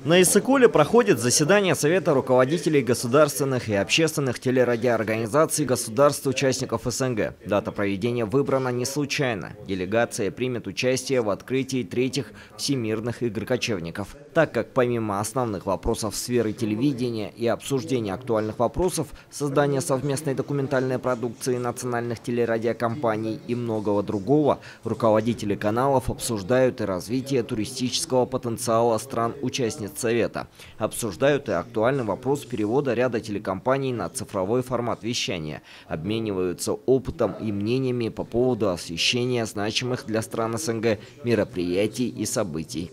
На Иссык-Куле проходит заседание Совета руководителей государственных и общественных телерадиоорганизаций государств-участников СНГ. Дата проведения выбрана не случайно. Делегация примет участие в открытии третьих всемирных игр кочевников. Так как помимо основных вопросов сферы телевидения и обсуждения актуальных вопросов, создания совместной документальной продукции национальных телерадиокомпаний и многого другого, руководители каналов обсуждают и развитие туристического потенциала стран-участниц Совета. Обсуждают и актуальный вопрос перевода ряда телекомпаний на цифровой формат вещания. Обмениваются опытом и мнениями по поводу освещения значимых для стран СНГ мероприятий и событий.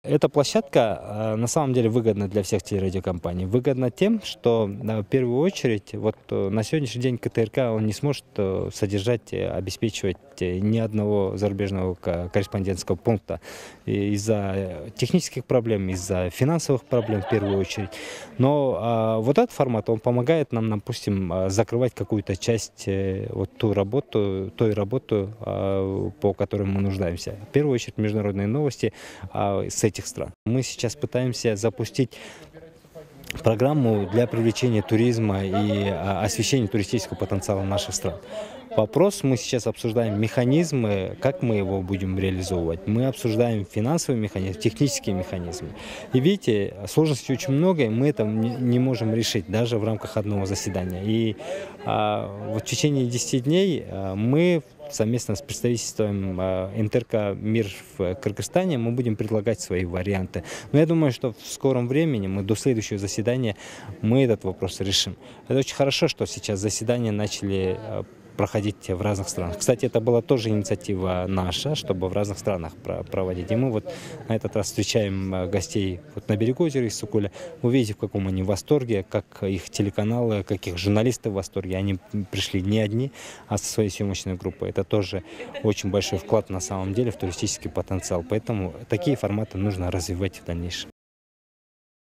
Эта площадка на самом деле выгодна для всех телерадиокомпаний. Выгодна тем, что в первую очередь на сегодняшний день КТРК он не сможет содержать, обеспечивать ни одного зарубежного корреспондентского пункта из-за технических проблем, из-за финансовых проблем в первую очередь. Но этот формат он помогает нам, допустим, закрывать какую-то часть той работы, по которой мы нуждаемся. В первую очередь международные новости с этих стран. Мы сейчас пытаемся запустить программу для привлечения туризма и освещения туристического потенциала наших стран. Вопрос, мы сейчас обсуждаем механизмы, как мы его будем реализовывать. Мы обсуждаем финансовые механизмы, технические механизмы. И видите, сложностей очень много, и мы это не можем решить даже в рамках одного заседания. И в течение 10 дней мы совместно с представительством НТРК «Мир» в Кыргызстане мы будем предлагать свои варианты. Но я думаю, что в скором времени, до следующего заседания, мы этот вопрос решим. Это очень хорошо, что сейчас заседания начали проходить в разных странах. Кстати, это была тоже инициатива наша, чтобы в разных странах проводить. И мы на этот раз встречаем гостей на берегу озера Иссык-Куля. Вы видите, в каком они восторге, как их телеканалы, как их журналисты в восторге. Они пришли не одни, а со своей съемочной группой. Это тоже очень большой вклад на самом деле в туристический потенциал. Поэтому такие форматы нужно развивать в дальнейшем.